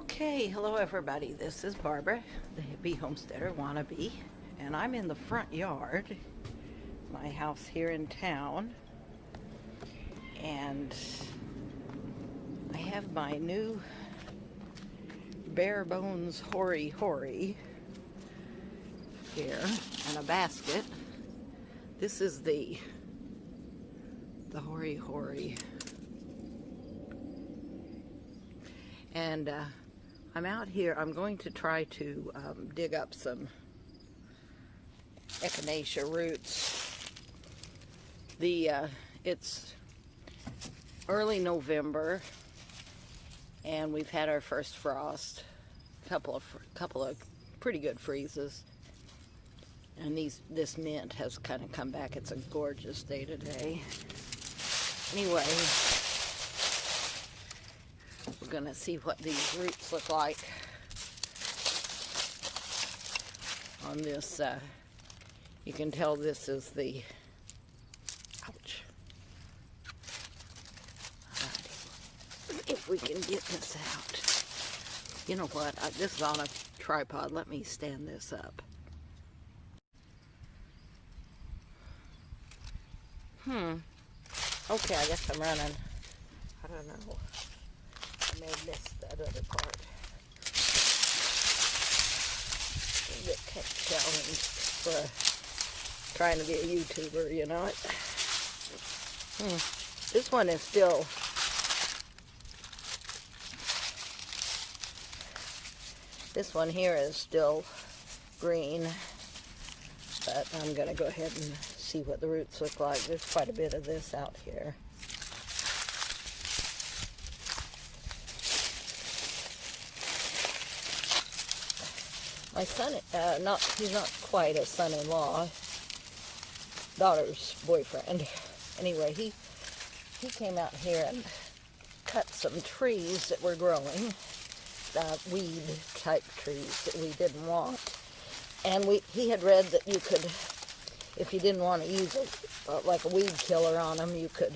Okay, hello everybody. This is Barbara, the hippie homesteader wannabe, and I'm in the front yard, my house here in town, and I have my new Barebones Hori Hori here in a basket. This is the Hori Hori. And I'm out here. I'm going to try to dig up some Echinacea roots. It's early November, and we've had our first frost. Couple of pretty good freezes, and this mint has kind of come back. It's a gorgeous day today. Anyway, we're going to see what these roots look like on this. You can tell this is the, ouch. Alrighty. If we can get this out. You know what? This is on a tripod. Let me stand this up. Okay, I guess I'm running. I don't know. I may have missed that other part. A bit challenged for trying to be a YouTuber, you know it. This one is still this one here is still green, but I'm going to go ahead and see what the roots look like. There's quite a bit of this out here. My son, he's not quite a son-in-law, daughter's boyfriend. Anyway, he came out here and cut some trees that were growing, weed-type trees that we didn't want. And he had read that you could, if you didn't want to use like a weed killer on them, you could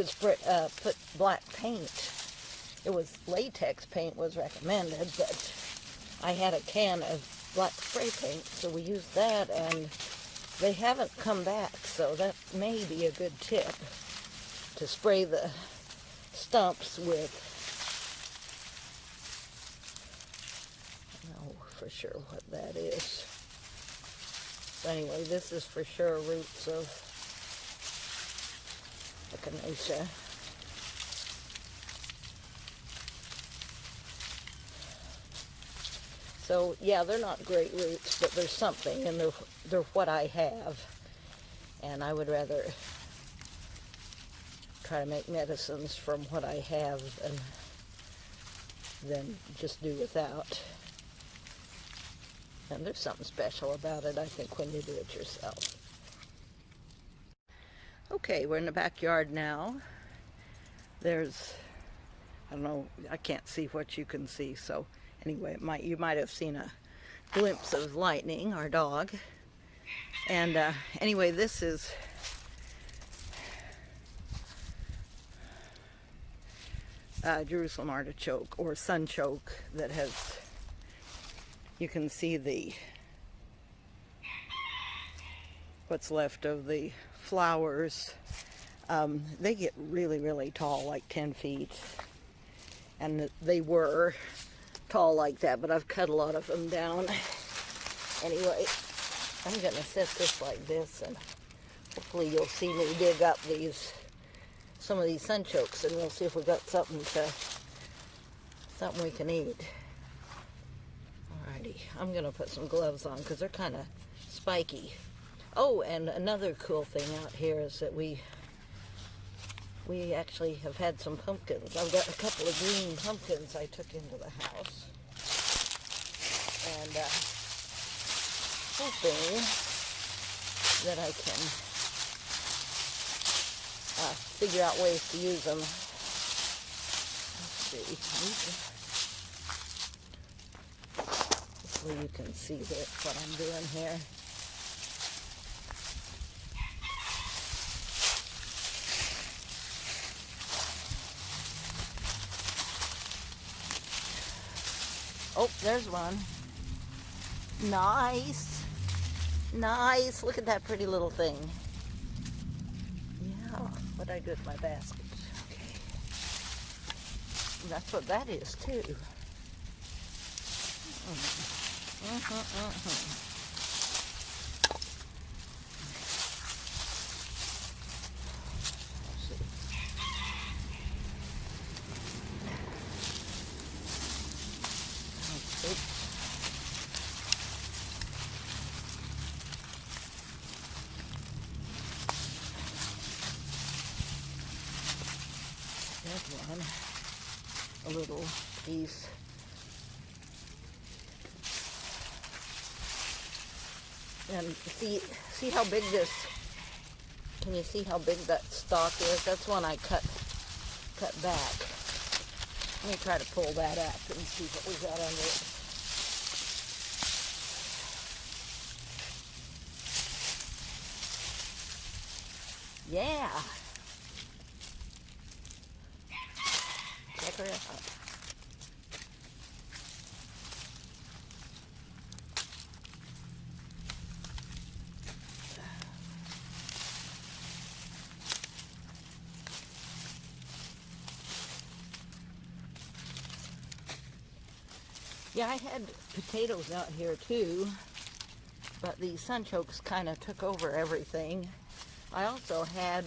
spray, put black paint. It was latex paint was recommended, but I had a can of black spray paint, so we used that, and they haven't come back, so that may be a good tip, to spray the stumps with, I don't know for sure what that is. So anyway, this is for sure roots of Echinacea. So, yeah, they're not great roots, but there's something, and they're what I have. And I would rather try to make medicines from what I have than just do without. And there's something special about it, I think, when you do it yourself. Okay, we're in the backyard now. There's, I don't know, I can't see what you can see, so anyway, you might have seen a glimpse of Lightning, our dog. And anyway, this is Jerusalem artichoke, or sunchoke, that has, you can see what's left of the flowers. They get really, really tall, like 10 feet. And they were tall like that, but I've cut a lot of them down. Anyway, I'm going to set this like this, and hopefully you'll see me dig up some of these sunchokes, and we'll see if we've got something we can eat. Alrighty, I'm going to put some gloves on because they're kind of spiky. Oh, and another cool thing out here is that we actually have had some pumpkins. I've got a couple of green pumpkins I took into the house. And hoping that I can figure out ways to use them. Let's see. Hopefully you can see what I'm doing here. Oh, there's one. Nice. Nice. Look at that pretty little thing. Yeah. What did I do with my basket? Okay. That's what that is, too. There's one. A little piece. And see how big this, can you see how big that stalk is? That's one I cut back. Let me try to pull that up and see what we got under it. Yeah. Check her out. Yeah, I had potatoes out here too, but the sunchokes kind of took over everything. I also had,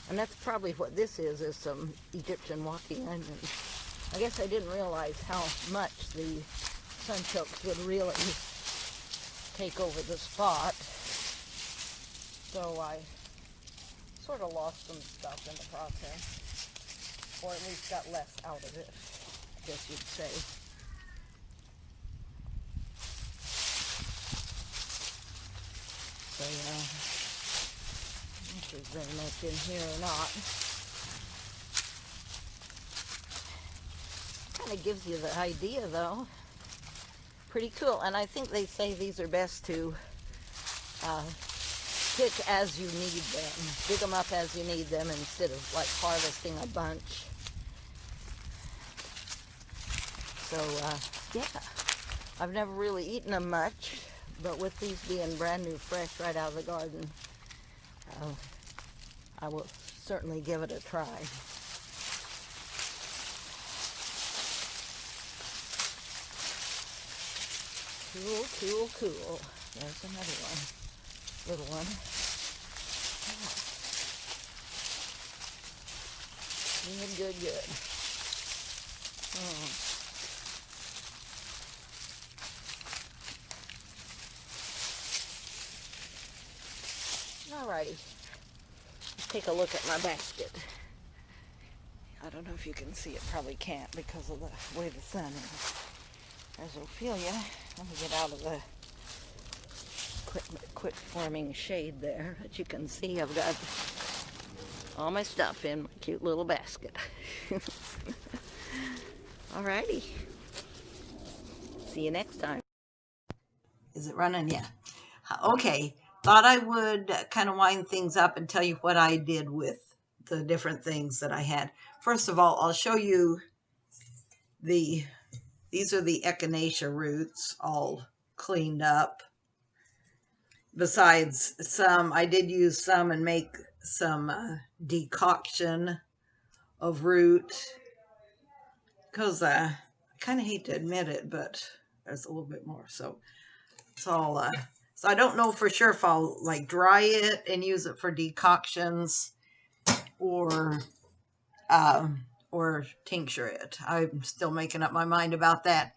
and that's probably what this is some Egyptian walking onions. I guess I didn't realize how much the sunchokes would really take over the spot. So I sort of lost some stuff in the process, or at least got less out of it, I guess you'd say. So yeah, I don't know if there's very much in here or not. Kind of gives you the idea though. Pretty cool. And I think they say these are best to pick as you need them. Dig them up as you need them instead of like harvesting a bunch. So yeah, I've never really eaten them much. But with these being brand new, fresh, right out of the garden, I will certainly give it a try. Cool, cool, cool. There's another one. Little one. Good, good, good. Alrighty, let's take a look at my basket. I don't know if you can see it, probably can't because of the way the sun is. There's Ophelia. Let me get out of the quick forming shade there, but you can see I've got all my stuff in my cute little basket. Alrighty, see you next time. Is it running? Yeah. Okay. Thought I would kind of wind things up and tell you what I did with the different things that I had. First of all, I'll show you these are the Echinacea roots all cleaned up. Besides some, I did use some and make some decoction of root because I kind of hate to admit it, but there's a little bit more. So it's all... So I don't know for sure if I'll like dry it and use it for decoctions or tincture it. I'm still making up my mind about that.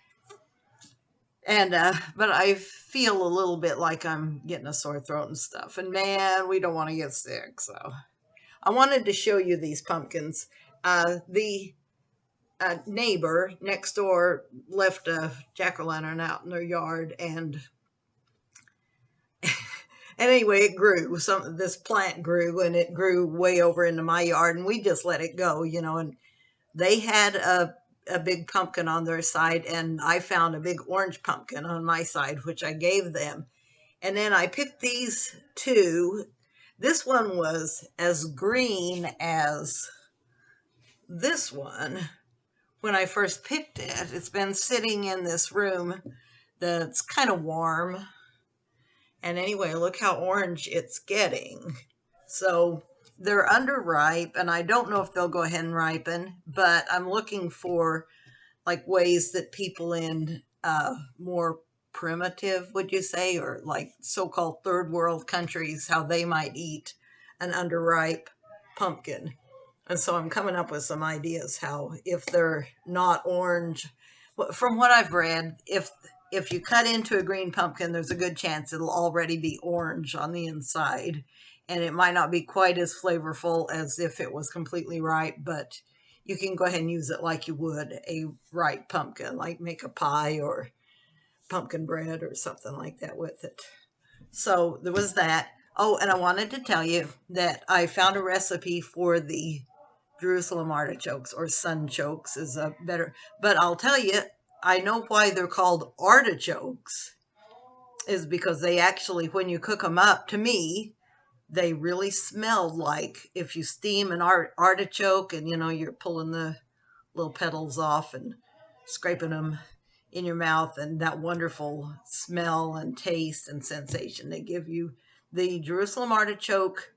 And but I feel a little bit like I'm getting a sore throat and stuff. And man, we don't want to get sick. So I wanted to show you these pumpkins. The neighbor next door left a jack-o'-lantern out in their yard, and anyway, it grew. This plant grew, and it grew way over into my yard, and we just let it go, you know. And they had a big pumpkin on their side, and I found a big orange pumpkin on my side, which I gave them. And then I picked these two. This one was as green as this one, when I first picked it. It's been sitting in this room that's kind of warm. And anyway, look how orange it's getting. So they're underripe, and I don't know if they'll go ahead and ripen, but I'm looking for like ways that people in more primitive, would you say, or like so-called third world countries, how they might eat an underripe pumpkin. And so I'm coming up with some ideas how, if they're not orange, from what I've read, if you cut into a green pumpkin, there's a good chance it'll already be orange on the inside, and it might not be quite as flavorful as if it was completely ripe, but you can go ahead and use it like you would a ripe pumpkin, like make a pie or pumpkin bread or something like that with it. So there was that. Oh, and I wanted to tell you that I found a recipe for the Jerusalem artichokes, or sunchokes is a better, but I'll tell you, I know why they're called artichokes is because they actually, when you cook them up, to me, they really smelled like if you steam an artichoke and, you know, you're pulling the little petals off and scraping them in your mouth, and that wonderful smell and taste and sensation they give you. The Jerusalem artichoke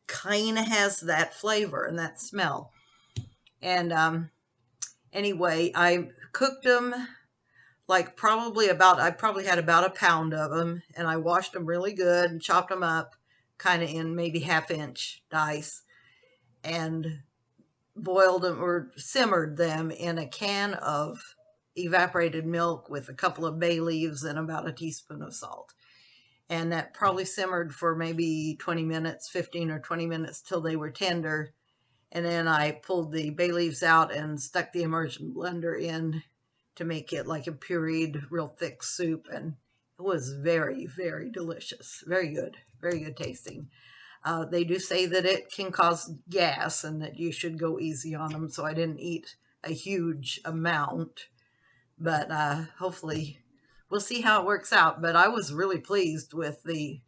kind of has that flavor and that smell. And anyway, I cooked them like I probably had about a pound of them, and I washed them really good and chopped them up kind of in maybe 1/2 inch dice, and boiled them or simmered them in a can of evaporated milk with a couple of bay leaves and about a teaspoon of salt. And that probably simmered for maybe 20 minutes, 15 or 20 minutes, till they were tender. And then I pulled the bay leaves out and stuck the immersion blender in to make it like a pureed, real thick soup. And it was very, very delicious. Very good tasting. They do say that it can cause gas and that you should go easy on them. So I didn't eat a huge amount, but hopefully we'll see how it works out. But I was really pleased with the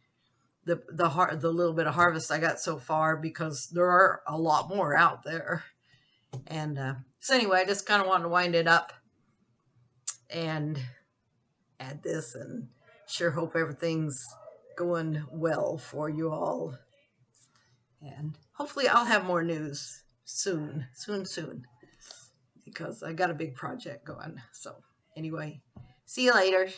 little bit of harvest I got so far, because there are a lot more out there. And so anyway, I just kind of wanted to wind it up and add this, and sure hope everything's going well for you all. And hopefully I'll have more news soon, because I got a big project going. So anyway, see you later.